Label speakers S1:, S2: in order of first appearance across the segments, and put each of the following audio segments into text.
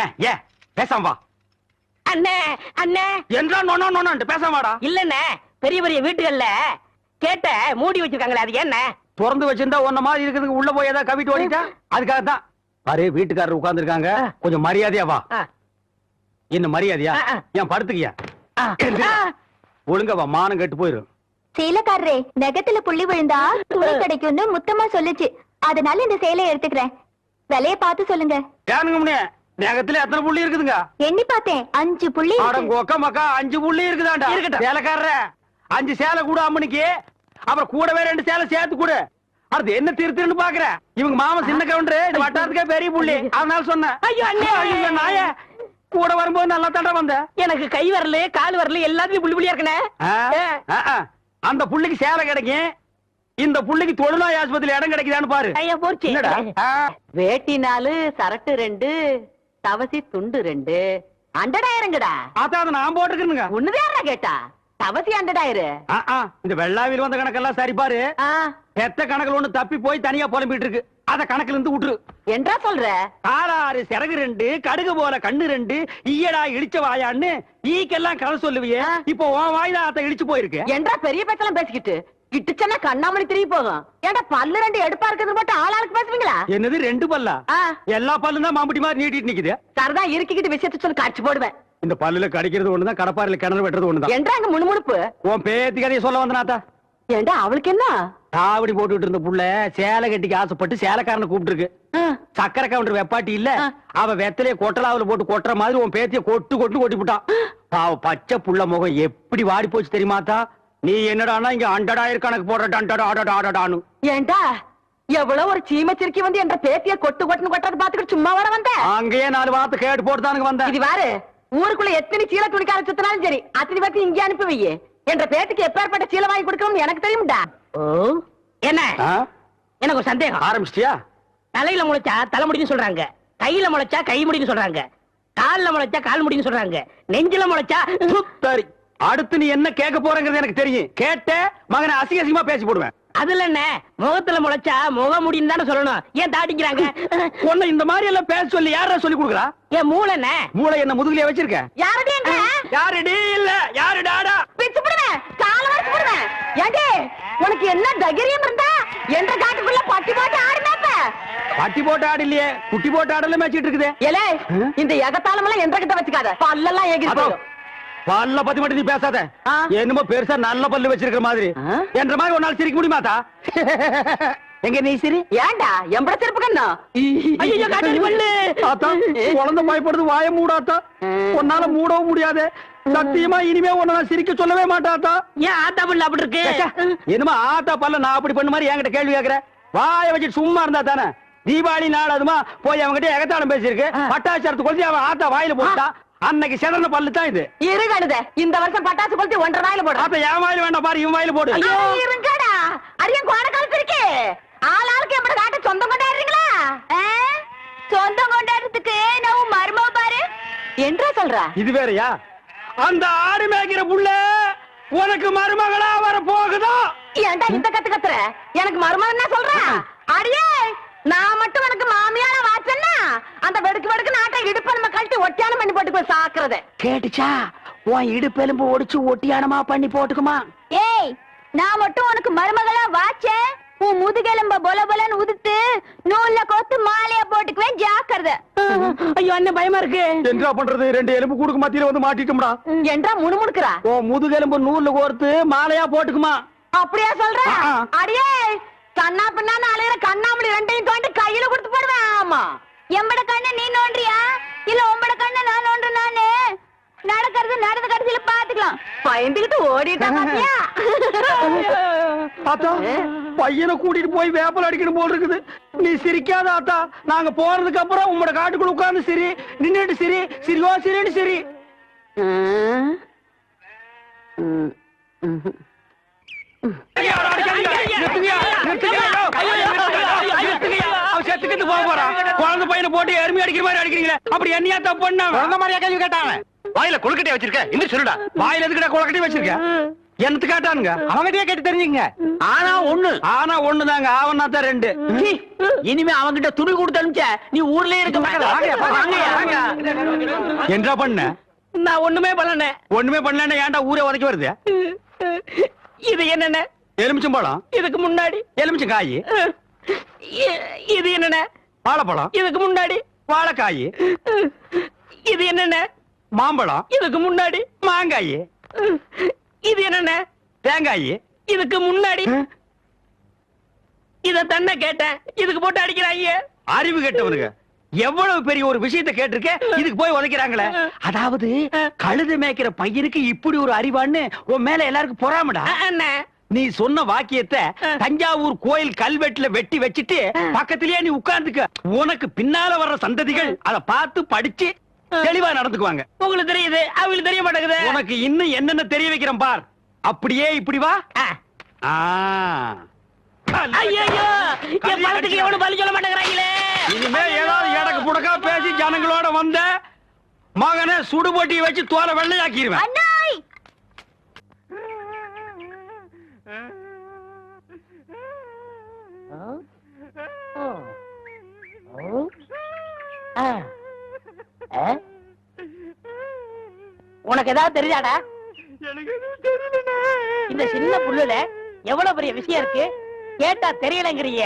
S1: ஏன் ஏன் பேசாம வா.
S2: அண்ணே அண்ணே
S1: என்றா நோனோ நோனோன்ட்டு பேசாம வாடா.
S2: இல்லண்ணே, பெரிய பெரிய வீட்டுகள்ல கேட்ட மூடி வச்சிருக்காங்களே, அது என்ன?
S1: திறந்து வச்சிருந்தா ஒன்ன மாதிரி இருக்குதுங்க, உள்ள போய் ஏதாவது கவிட்டு ஓடிட்டா அதுக்காக தான். பாரு, வீட்டுக்காரர் உட்கார்ந்து இருக்காங்க, கொஞ்சம் மரியாதையா வா. என்ன மரியாதையா? ஏன் படுத்துக்கியா? ஒழுங்கா வா, மானம் கெட்டு போயிரும்.
S3: சேலக்காரரே, நெகத்துல புள்ளி விழுந்தா துணி கிடைக்கும்னு முத்தமா சொல்லுச்சு, அதனால இந்த சேலையை எடுத்துக்கிறேன். விலைய பார்த்து சொல்லுங்க.
S1: ஏனுங்க முன்னே, நகத்துல எத்தனை புள்ளி இருக்குதுங்க?
S3: எண்ணி பார்த்தேன், 5 புள்ளி.
S1: கொக்க மக்கா 5 புள்ளி இருக்குதாண்டா. சேலைக்காரர 5 சேலை கூட அம்மனிக்கு, அப்புறம் கூடவே 2 சேலை சேர்த்து கூட. அது என்ன திருத்துன்னு பாக்குற? இவங்க மாமா சின்ன கவுண்டரு, இந்த வட்டாரத்துக்கே பெரிய புள்ளி, அதனால சொன்னேன்.
S2: ஐயோ அண்ணே,
S1: ஐயோ நாய, கூட வரும்போது நல்லா தண்டா வந்த.
S2: எனக்கு கை வரல கால் வரல எல்லாத்துலயும் புள்ளி புள்ளியா இருக்கனே.
S1: அந்த புள்ளிக்கு சேலை கிடைக்கும், இந்த புள்ளிக்கு தொழுநோய் ஆஸ்பத்திரியில இடம் கிடைக்குதான்னு பாரு.
S2: ஐயா போச்சு.
S4: வேட்டி 4, சரட்டு 2, தவசி துண்டு 2, 100,000
S1: அதான் நான் போட்டுக்கிறேங்க.
S4: ஒண்ணுதான் கேட்டா தவசி 100,000.
S1: இந்த வெள்ளாவில் வந்த கணக்கெல்லாம் சரி பாரு. பெத்த கணக்குல ஒண்ணு தப்பி போய் தனியா புலம்பிட்டு இருக்கு, அத கணக்குல இருந்து விட்டுரு.
S4: என்றா சொல்ற?
S1: காலாறு சிறகு 2, கடுகு போல கண்ணு 2, ஈயடா இழிச்ச வாயான்னு ஈக்கெல்லாம் கதை சொல்லுவியே, இப்போ உன் வாயில அத இழிச்சு போயிருக்கு.
S4: என்றா பெரிய பேச்செல்லாம் பேசிக்கிட்டு கிட்டுச்சன்னா கண்ணாமணி திரும்பி போகும். ஏன்டா பல்லு 2 எடுப்பா இருக்கிறது மட்டும் ஆளாளுக்கு பேசுவீங்களா?
S1: என்னது 2 பல்லா? எல்லா பல்லும் தான் மாம்பட்டி மாதிரி நீட்டிட்டு நிக்குது.
S4: சரதான் இருக்கிட்டு விஷயத்தை சொல்லி காட்சி போடுவேன்.
S1: இந்த பல்லுல கடிக்கிறது ஒண்ணுதான், கடப்பாறையில கிணறு வெட்டுறது ஒண்ணுதான்.
S4: என்றாங்க முணுமுணுப்பு.
S1: உன் பேத்தி கதையை சொல்ல வந்தனாத்தா.
S4: ஏண்டா அவளுக்கு என்ன?
S1: தாவடி போட்டுட்டு இருந்த புள்ள சேலை கட்டிக்கு ஆசைப்பட்டு சேலைக்காரனை கூப்பிட்டு இருக்கு. சக்கரை கவுண்டர் வெப்பாட்டி இல்ல, அவ வெத்தலைய கொட்டலாவுல போட்டு கொட்டுற மாதிரி உன் பேத்திய கொட்டு கொட்டு கொட்டி விட்டான். அவ பச்சை புள்ள முகம் எப்படி வாடி போச்சு தெரியுமாத்தா? நீ என்னடானா இங்க 100,000 கணக்கு போடுறான்னு.
S4: ஏண்டா எவ்வளவு ஒரு சீமச்சிருக்கி வந்து என்ற பேத்திய கொட்டு கொட்டுன்னு கொட்டது பாத்துக்கிட்டு சும்மா வர வந்த?
S1: அங்கேயே 4 வார்த்தை கேட்டு போட்டுதானுங்க வந்த.
S4: இது வாரு, ஊருக்குள்ள எத்தனை சீலை துணிக்கார சுத்தினாலும் சரி, அத்தனை பேத்தி இங்கே அனுப்பி வையே. என்ற பேத்துக்கு எப்பேற்பட்ட சீலை வாங்கி கொடுக்கணும்னு எனக்கு தெரியும்டா.
S2: என்ன? எனக்கு ஒரு சந்தேகம்.
S1: ஆரம்பிச்சிட்டியா?
S2: தலையில முளைச்சா தலை முடின்னு சொல்றாங்க, கையில முளைச்சா கை முடின்னு சொல்றாங்க, கால்ல முளைச்சா கால் முடின்னு சொல்றாங்க, நெஞ்சில முளைச்சா
S1: சரி. அடுத்து நீ என்ன கேட்க போறங்கிறது எனக்கு தெரியும். கேட்ட மகனை அசிங்க அசிங்கமா பேசி போடுவேன்.
S2: அதுல என்ன, முகத்துல முளைச்சா முக முடின்னு தானே சொல்லணும், ஏன் தாட்டிக்கிறாங்க?
S1: உன்னை இந்த மாதிரி எல்லாம் பேச சொல்லி யாரா சொல்லி கொடுக்குறா?
S2: ஏன் மூளை என்ன?
S1: மூளை என்ன முதுகுலயே வச்சிருக்க?
S4: யாருடைய
S1: யாருடி இல்ல யாரு டாடா
S4: பிச்சு போடுவேன், கால வரைச்சு போடுவேன். ஏண்டே உனக்கு என்ன தைரியம் இருந்தா என்ற காட்டுக்குள்ள பட்டி போட்டு ஆடுனாப்ப?
S1: பட்டி போட்டு ஆடு இல்லையே, குட்டி போட்டு ஆடல மேய்ச்சிட்டு இருக்குது.
S4: ஏலே, இந்த எகத்தாளம் எல்லாம் என்ற கிட்ட வச்சுக்காத, பல்லெல்லாம் ஏகி போடும்.
S1: பல்ல பத்தி மட்டும் நீ பேசாத. என்னமோ பெருசா நல்ல பல்லு வச்சிருக்கிற மாதிரி. என்ற மாதிரி ஒரு நாள் சிரிக்க முடியுமாத்தா? எங்க நீ சிரி?
S4: ஏண்டா எம்பட சிரிப்பு கண்ணா?
S2: ஐயோ காட்டு பல்லு.
S1: ஆத்தா, குழந்தை பயப்படுது, வாய மூடாத்தா. உன்னால மூடவும் முடியாது. சத்தியமா இனிமே உன்ன நான் சிரிக்க சொல்லவே மாட்டாத்தா.
S2: ஏன் ஆத்தா பல்லு அப்படி இருக்கு?
S1: என்னமா ஆத்தா பல்ல நான் அப்படி பண்ண மாதிரி என்கிட்ட கேள்வி கேக்குற? வாய வச்சுட்டு சும்மா இருந்தா தானே. தீபாவளி நாள் அதுமா போய் அவங்கிட்ட எகத்தாளம் பேசியிருக்கு, பட்டாச்சாரத்து கொளுத்தி அவன் ஆத்தா வாயில போட்டா. அன்னைக்கு சிறந்த பல்லு தான் இது.
S4: இருங்கடுத, இந்த வருஷம் பட்டாசு கொளுத்தி 1.5 வாயில போடு.
S1: அப்ப என் வாயில வேண்டாம் பாரு, இவன் வாயில போடு.
S4: இருங்கடா, அரியன் கோண காலத்து இருக்கு. ஆளாளுக்கு எம்பட காட்ட சொந்தம் கொண்டாடுறீங்களா?
S3: சொந்தம் கொண்டாடுறதுக்கு நான் மருமக பாரு
S4: என்றா சொல்ற?
S1: இது வேறயா? அந்த ஆடு மேய்க்கிற புள்ள உனக்கு மருமகளா வர போகுதோ?
S4: ஏன்டா இந்த கத்து கத்துற? எனக்கு மருமகன் என்ன சொல்ற? அடியே, நான் மட்டும் உனக்கு மாமியார வாச்சன்னா அந்த வெடுக்கு வெடுக்கு நாட்டை இடுப்பெலும்ப கழட்டி ஒட்டியானம் பண்ணி போட்டுக்கோ. சாக்குறத
S2: கேட்டுச்சா? உன் இடுப்பெலும்பு ஒடிச்சு ஒட்டியானமா பண்ணி போட்டுக்குமா?
S3: ஏய், நான் மட்டும் உனக்கு மருமகளா வாச்சேன், உன் முதுகெலும்ப பொல பொலன்னு உதுத்து நூல்ல கோத்து மாலையா போட்டுக்குவேன், ஜாக்கிரதை.
S2: ஐயோ அண்ணன் பயமா இருக்கு.
S1: என்ன பண்றது? 2 எலும்பு கூடுக்கு மத்தியில வந்து மாட்டிட்டோம்டா.
S4: என்றா முணுமுணுக்குறா?
S1: ஓ முதுகெலும்பு நூல்ல கோர்த்து மாலையா போட்டுக்குமா?
S4: அப்படியா சொல்ற? அடியே, கண்ணா பின்னான்னு அலையிற கண்ணாமணி 2ஐயும் தோண்டி கையில கொடுத்து போடுவேன். ஆமா,
S3: எம்பட கண்ண நீ நோண்டியா இல்ல உம்பட கண்ண நான் நோண்டு? நானு நடக்கிறது நடந்த கடைசியில பாத்துக்கலாம்.
S4: பயந்துகிட்டு ஓடிட்டா பாத்தியா?
S1: ஆத்தா, பையனை கூட்டிட்டு போய் வேப்பல் அடிக்கணும் போல் இருக்குது. நீ சிரிக்காத ஆத்தா. நாங்க போறதுக்கு அப்புறம் உங்களோட காட்டுக்குள்ள உட்கார்ந்து சிரி, நின்னுட்டு சிரி, சிரிவா சிரின்னு சிரி. குழந்தை பையனை போட்டு எருமை அடிக்கிற மாதிரி அடிக்கிறீங்களே, அப்படி என்னையா தப்பு பண்ண? குழந்தை மாதிரியா கேள்வி கேட்டாங்க? வாயில கொழுக்கட்டையை வச்சிருக்க, இன்னும் சொல்லுடா. வாயில எதுக்குடா கொழுக்கட்டையை வச்சிருக்க? எனக்கு காட்டானுங்க
S5: அவங்கிட்டயே கேட்டு தெரிஞ்சுங்க. ஆனா ஒண்ணு
S1: ஆனா ஒண்ணுதாங்க ஆவனா தான் ரெண்டு.
S5: சீ, இனிமே அவங்கிட்ட துணி கொடுத்து அனுப்பிச்ச நீ ஊர்லயே இருக்க மாட்டே.
S1: என்ன பண்ண?
S2: நான் ஒண்ணுமே பண்ணல.
S1: ஒண்ணுமே பண்ணலன்னா ஏன்டா ஊரே உதைக்க வருது?
S2: இது என்னென்ன?
S1: எலுமிச்சம்பழம்.
S2: இதுக்கு முன்னாடி
S1: எலுமிச்சங்காய்.
S2: இது என்னென்ன?
S1: வாழைப்பழம்.
S2: இதுக்கு முன்னாடி
S1: வாழைக்காய்.
S2: இது என்னென்ன?
S1: மாம்பழம்.
S2: இதுக்கு முன்னாடி
S1: மாங்காய்.
S2: இது என்னென்ன?
S1: தேங்காய்.
S2: இதுக்கு முன்னாடி இத தன்ன கேட்டேன், இதுக்கு போட்டு அடிக்கிறாங்க.
S1: அறிவு கெட்டவனுங்க எவ்வளவு பெரிய ஒரு விஷயத்தை கேட்டிருக்க, இதுக்கு போய் உதைக்கிறாங்களே. அதாவது கழுது மேய்க்கிற பையனுக்கு இப்படி ஒரு அறிவான்னு உன் மேல எல்லாருக்கும் பொறாமடா.
S2: அண்ணே,
S1: நீ சொன்ன வாக்கியத்தை தஞ்சாவூர் கோயில் கல்வெட்டுல வெட்டி வச்சிட்டு பக்கத்திலேயே நீ உட்கார்ந்துக்க. உனக்கு பின்னால வர்ற சந்ததிகள் அத பார்த்து படிச்சு தெளிவா நடந்துக்குவாங்க.
S2: உங்களுக்கு தெரியுது, அவங்களுக்கு தெரிய மாட்டேங்குது.
S1: உனக்கு இன்னும் என்னென்ன தெரிய வைக்கிறேன் பார். அப்படியே இப்படி வா.
S2: ஐயோ, என் பணத்துக்கு எவனும் பலி சொல்ல மாட்டேங்கிறாங்களே.
S1: இனிமே ஏதாவது எடக்கு புடக்கா பேசி ஜனங்களோட வந்த மகனை சுடுபொட்டி வச்சு தோலை வெள்ளையாக்கிடுவேன்.
S3: அண்ணாய்
S2: உனக்கு ஏதாவது தெரியாதா? இந்த சின்ன புல்லுல எவ்வளவு பெரிய விஷயம் இருக்கு, கேட்டா தெரியலங்கிறிய.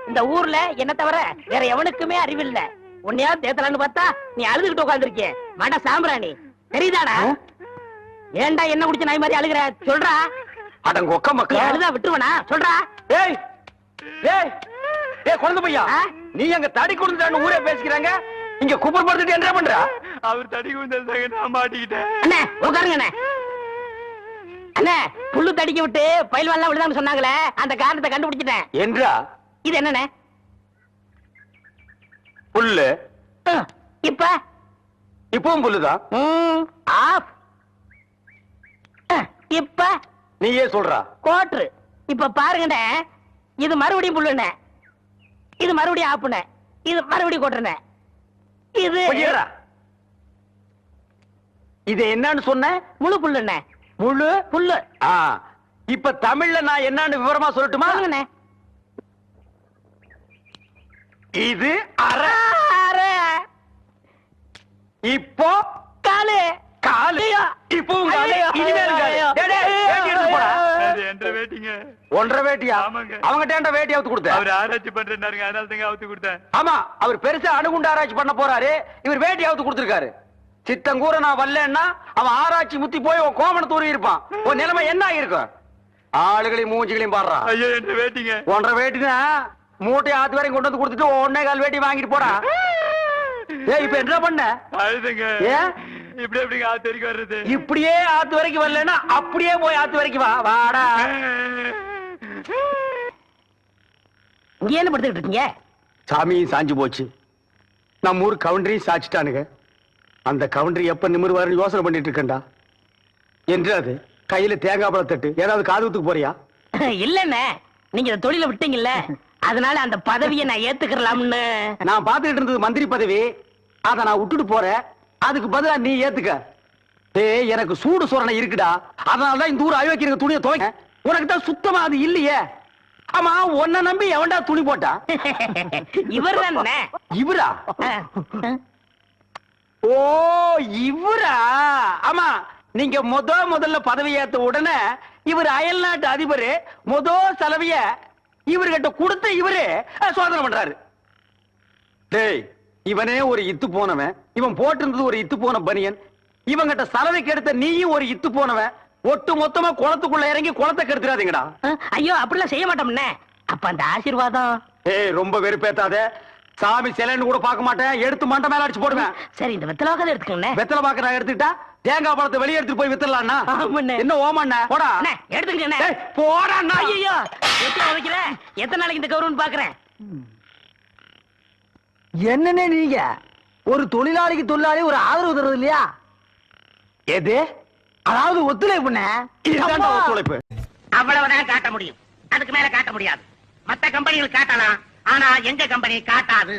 S2: இந்த ஊர்ல என்ன தவிர வேற எவனுக்குமே அறிவில்ல. உன்னையா தேத்தலான்னு பார்த்தா நீ அழுதுகிட்டு உட்கார்ந்துருக்கிய. மாட்டா சாம்பிராணி தெரியுதாடா? ஏன்டா என்ன குடிச்ச நாய் மாதிரி அழுகுற? சொல்றா.
S1: அடங்க ஒக்க
S2: நீ
S1: மக்கள்
S2: அழுதா விட்டுருவனா? சொல்றா.
S1: ஏய் ஏய் ஏய் குழந்தை பையா, நீ அங்க தடி குடுத்துட்டான்னு ஊரே பேசிக்கிறாங்க, இங்க குப்பர் படுத்துட்டு என்ன பண்ற?
S6: அவர் தடி குந்தல் நான் மாட்டிக்கிட்டேன்.
S2: அண்ணே உட்காருங்க அண்ணே. அண்ணே, புல்லு தடிக்க விட்டு பயில்வான்லாம் விடுதான்னு சொன்னாங்களே, அந்த காரணத்தை கண்டுபிடிச்சிட்டேன்.
S1: என்றா
S2: இது என்னண்ணே?
S1: புல்லு.
S2: இப்ப
S1: இப்பவும் புல்லுதான்.
S2: ஆஃப். இப்ப
S1: நீயே சொல்றா.
S2: கோட்ரு. இப்ப பாருங்கண்ணே, இது மறுபடியும் புல்லுண்ணே, இது மறுபடியும் ஆப்புண்ணே, இது மறுபடியும் கோட்டுறண்ணே. இது
S1: கொஞ்சம் இது என்னன்னு சொன்ன?
S2: முழு புல்லுண்ணே.
S1: முழு
S2: புல்லு.
S1: இப்ப தமிழ்ல நான் என்னன்னு விவரமா சொல்லட்டுமா?
S2: சொல்லுங்கண்ணே.
S1: இது அரை.
S2: அரை.
S1: இப்போ
S2: காலு.
S1: காலு.
S2: ஐயோ.
S1: இப்பவும் காலு.
S2: ஐயோ.
S1: இனிமேல் காலு.
S2: ஐயோ.
S1: டேய், டேய், வேட்டி எடுத்து போடா.
S6: அது என்ற வேட்டிங்க.
S1: ஒன்றரை வேட்டியா?
S6: ஆமாங்க.
S1: அவங்கிட்ட வேட்டி அவுத்து கொடுத்த.
S6: அவர் ஆராய்ச்சி பண்றாருங்க, அதனால தாங்க அவுத்து கொடுத்தேன்.
S1: ஆமா, அவர் பெருசா அணுகுண்டு ஆராய்ச்சி பண்ண போறாரு, இவர் வேட்டி அவுத்து கொடுத்திருக்காரு. சித்தங்கூர நான் வரலன்னா அவன் ஆராய்ச்சி முத்தி போய் உன் கோமண தூரி இருப்பான். உன் நிலைமை என்ன ஆயிருக்கும்? ஆளுகளையும் மூஞ்சிகளையும் பாடுறான்.
S6: ஐயோ என்ற வேட்டிங்க.
S1: ஒன்றரை வேட்டினா மூட்டை ஆத்து வரையும் கொண்டு வந்து கொடுத்துட்டு 1.25 வேட்டி வாங்கிட்டு போடா. ஏய், இப்ப என்ன பண்ண?
S6: அழுதுங்க.
S1: ஏன்
S6: இப்படி எப்படிங்க ஆத்து வரைக்கும் வர்றது?
S1: இப்படியே ஆத்து வரைக்கும் வரலன்னா அப்படியே போய் ஆத்து வரைக்கும் வா. வாடா.
S2: இங்க என்ன படுத்துக்கிட்டு இருக்கீங்க?
S1: சாமியும் சாஞ்சு போச்சு, நம்ம ஊர் கவுண்டரையும் சாச்சிட்டானுங்க. அந்த கவுண்டரி எப்ப நிமிர்வாருன்னு யோசனை பண்ணிட்டு இருக்கேன்டா. என்று அது கையில தேங்காய் பழம் தட்டு. ஏதாவது காதுகுத்துக்கு போறியா?
S2: இல்லண்ணே, நீங்க இந்த தொழில விட்டீங்கல்ல, அதனால அந்த பதவியை நான் ஏத்துக்கலாம்னு.
S1: நான் பாத்துக்கிட்டு இருந்தது மந்திரி பதவி, அத நான் விட்டுட்டு போறேன். அதுக்கு பதிலா நீ ஏத்துக்க. ஏய், எனக்கு சூடு சொரணை இருக்குடா, அதனாலதான் இந்த ஊர் அயோக்கிய துணியை துவைக்க. உனக்கு தான் சுத்தமா அது இல்லையே. ஆமா, உன்னை நம்பி எவன்டா துணி போட்டா?
S2: இவர் தானே.
S1: இவரா? ஓ, இவரா? ஆமா, நீங்க முதல்ல பதவி ஏத்த உடனே இவர் அயல் நாட்டு அதிபர் செலவிய இவர்கிட்ட கொடுத்த இவரு சோதனை பண்றாரு. டேய், இவனே ஒரு இத்து போனவன், இவன் போட்டிருந்தது ஒரு இத்து போன பனியன், இவங்கிட்ட சலவைக்கு எடுத்த நீயும் ஒரு இத்து போனவன். ஒட்டு மொத்தமா குளத்துக்குள்ள இறங்கி குளத்தை கெடுத்துறாதீங்கடா.
S2: ஐயோ, அப்படிலாம் செய்ய மாட்டோம்னே. அப்ப அந்த ஆசீர்வாதம்.
S1: ஏய், ரொம்ப வெறுப்பேத்தாத. சாமி சிலைன்னு கூட பார்க்க மாட்டேன், எடுத்து மண்டை மேல அடிச்சு போடுவேன்.
S2: சரி, இந்த வெத்தலாக எடுத்துக்கோங்க.
S1: வெத்தலை பாக்க நான் எடுத்துக்கிட்டா தேங்காய் பழத்தை வெளியே எடுத்துட்டு போய் வித்தலாம்னா? என்ன ஓமண்ண? போடா.
S2: எடுத்துக்கண்ணே.
S1: போடா.
S2: ஐயோ, எத்தனை வைக்கிற? எத்தனை நாளைக்கு இந்த கௌரவம் பாக்குறேன்?
S5: என்னன்னே நீங்க ஒரு தொழிலாளிக்கு தொழிலாளி ஒரு ஆதரவு தருவது இல்லையா?
S1: எது?
S5: அதாவது ஒத்துழைப்புண்ணே.
S1: இதுதான்டா ஒத்துழைப்பு.
S2: அவ்வளவுதான் காட்ட முடியும், அதுக்கு மேல காட்ட முடியாது. மத்த கம்பெனிகள் காட்டலாம், ஆனா எங்க கம்பெனி காட்டாது.